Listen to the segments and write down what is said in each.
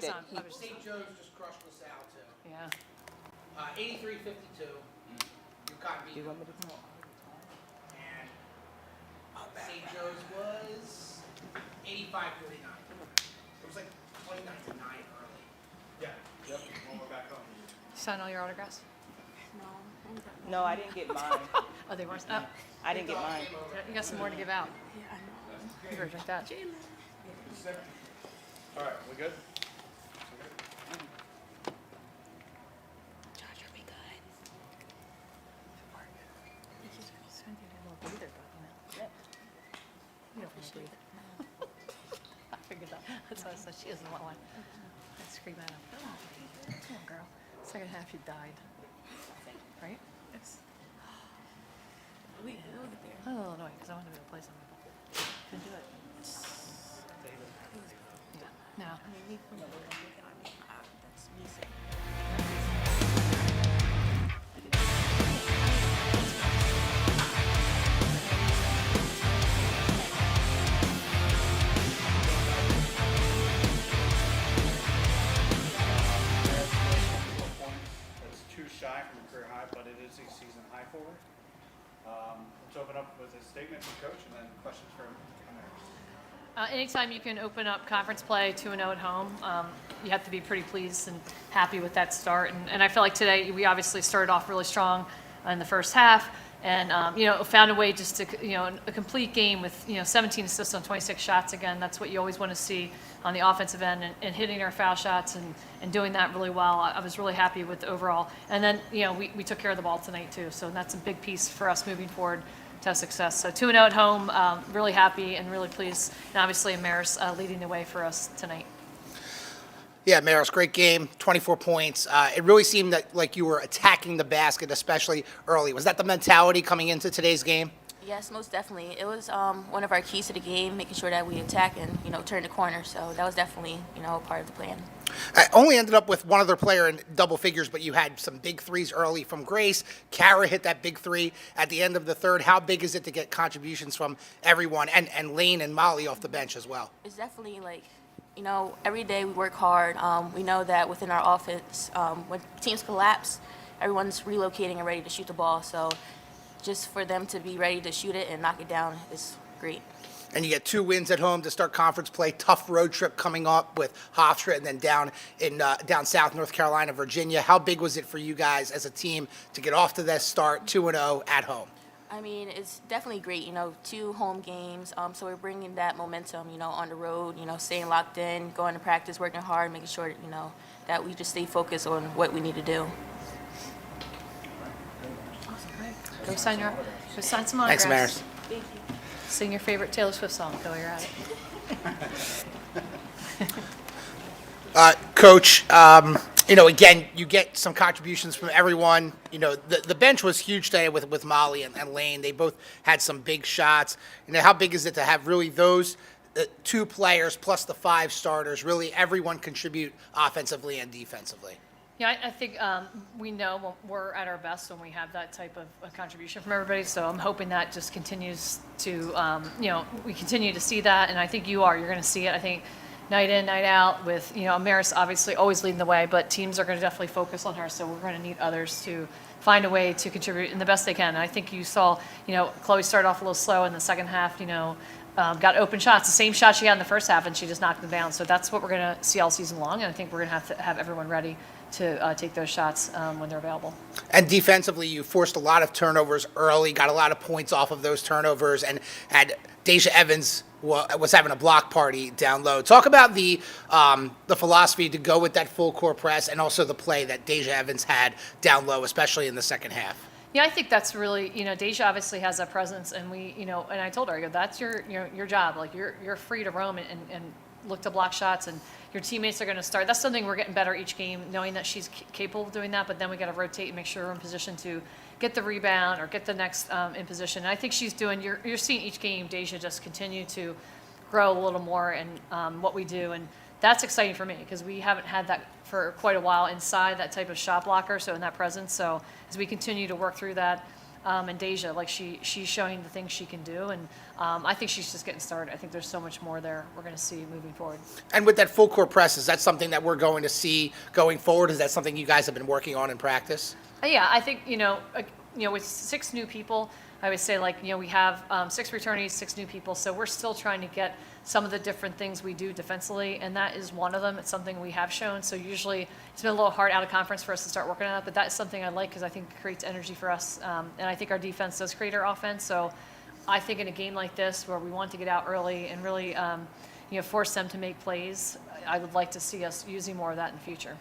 did. on. He- I was- St. Joe's just crushed LaSalle too. Yeah. 83-52. UConn beat Do you them. want me to come? And St. Joe's was 85-49. It was like 29-9 early. Yeah, yep, when we're back home. Sign all your autographs? No, I didn't get mine. Oh, they weren't. Oh, I didn't get mine. you got some more to give out. You better drink that. All right, we good? You don't want to breathe. I figured that. That's why I said she doesn't want one. I scream at him. Come on, girl. Second half, you died. Right? Yes. Oh, Illinois, because I wanted to be able to play something. Couldn't do it. Yeah. No. That's too shy from a career high, but it is a season high for her. Let's open up with a statement from coach and then questions from Maris. Anytime you can open up conference play 2-0 at home, you have to be pretty pleased and happy with that start. And I feel like today we obviously started off really strong in the first half, and found a way just to a complete game with 17 assists on 26 shots. Again, that's what you always want to see on the offensive end, and hitting our foul shots and doing that really well. I was really happy with the overall. And then we took care of the ball tonight too, so that's a big piece for us moving forward to have success. So 2-0 at home, really happy and really pleased. And obviously Maris leading the way for us tonight. Yeah, Maris, great game, 24 points. It really seemed like you were attacking the basket, especially early. Was that the mentality coming into today's game? Yes, most definitely. It was one of our keys to the game, making sure that we attack and turn the corner. So that was definitely part of the plan. I only ended up with one other player in double figures, but you had some big threes early from Grace. Kara hit that big three at the end of the third. How big is it to get contributions from everyone, and Lane and Molly off the bench as well? It's definitely every day we work hard. We know that within our offense, when teams collapse, everyone's relocating and ready to shoot the ball. So just for them to be ready to shoot it and knock it down is great. And you get 2 wins at home to start conference play. Tough road trip coming up with Hofstra and then down south, North Carolina, Virginia. How big was it for you guys as a team to get off to that start, 2-0 at home? I mean, it's definitely great, 2 home games. So we're bringing that momentum, on the road, staying locked in, going to practice, working hard, making sure, that we just stay focused on what we need to do. Go sign some autographs. Thanks, Maris. Thank you. Sing your favorite Taylor Swift song while you're at it. Coach, again, you get some contributions from everyone. The bench was huge today with Molly and Lane. They both had some big shots. How big is it to have really those 2 players plus the 5 starters, really everyone contribute offensively and defensively? Yeah, I think we know when we're at our best when we have that type of contribution from everybody. So I'm hoping that just continues to, we continue to see that. And I think you're going to see it. I think night in, night out with, Maris obviously always leading the way, but teams are going to definitely focus on her. So we're going to need others to find a way to contribute in the best they can. And I think you saw, Chloe started off a little slow in the second half, got open shots, the same shot she had in the first half, and she just knocked them down. So that's what we're going to see all season long. And I think we're going to have everyone ready to take those shots when they're available. And defensively, you forced a lot of turnovers early, got a lot of points off of those turnovers, and had Deja Evans was having a block party down low. Talk about the philosophy to go with that full court press, and also the play that Deja Evans had down low, especially in the second half. Yeah, I think that's really, Deja obviously has that presence, and and I told her, I go, that's your job. Like you're free to roam and look to block shots, and your teammates are going to start. That's something we're getting better each game, knowing that she's capable of doing that. But then we got to rotate and make sure we're in position to get the rebound or get the next in position. And I think she's doing. You're seeing each game, Deja just continue to grow a little more in what we do, and that's exciting for me because we haven't had that for quite a while inside that type of shot blocker. So in that presence, so as we continue to work through that. and Deja, like she's showing the things she can do, and I think she's just getting started. I think there's so much more there we're going to see moving forward. And with that full court press, is that something that we're going to see going forward? Is that something you guys have been working on in practice? Yeah, I think, with 6 new people, I would say we have 6 returnees, 6 new people, so we're still trying to get some of the different things we do defensively, and that is one of them. It's something we have shown, so usually it's been a little hard out of conference for us to start working on that, but that's something I like because I think it creates energy for us, and I think our defense does create our offense, so I think in a game like this where we want to get out early and really force them to make plays, I would like to see us using more of that in the future.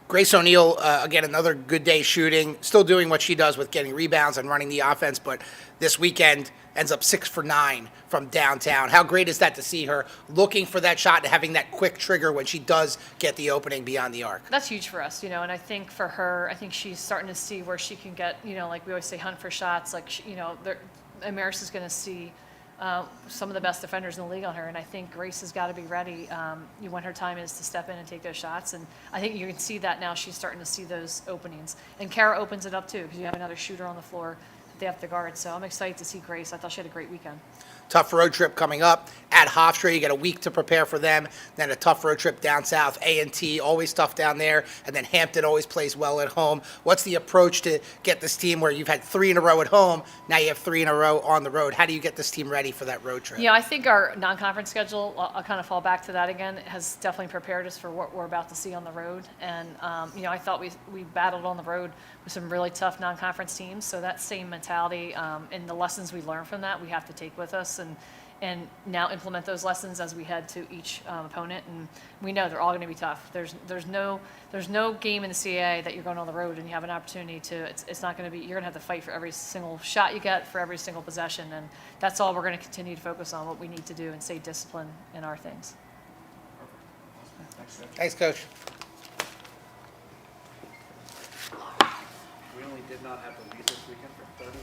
Grace O'Neal, again, another good day shooting, still doing what she does with getting rebounds and running the offense, but this weekend ends up 6 for 9 from downtown. How great is that to see her looking for that shot and having that quick trigger when she does get the opening beyond the arc? That's huge for us, and I think for her, I think she's starting to see where she can get, like we always say, hunt for shots. Like, Amaris is going to see some of the best defenders in the league on her, and I think Grace has got to be ready when her time is to step in and take those shots, and I think you can see that now. She's starting to see those openings, and Kara opens it up too because you have another shooter on the floor that they have to guard, so I'm excited to see Grace. I thought she had a great weekend. Tough road trip coming up at Hofstra. You got a week to prepare for them. Then a tough road trip down south. A&T, always tough down there. And then Hampton always plays well at home. What's the approach to get this team where you've had 3 in a row at home, now you have 3 in a row on the road? How do you get this team ready for that road trip? Yeah, I think our non-conference schedule, I'll kind of fall back to that again, has definitely prepared us for what we're about to see on the road. And, I thought we battled on the road with some really tough non-conference teams. So that same mentality and the lessons we learned from that, we have to take with us and now implement those lessons as we head to each opponent. And we know they're all going to be tough. There's no game in the CAA that you're going on the road and you have an opportunity to. It's not going to be. You're going to have to fight for every single shot you get, for every single possession, and that's all we're going to continue to focus on. What we need to do and stay disciplined in our things. Thanks, Coach. We only did not have the lead this weekend for 30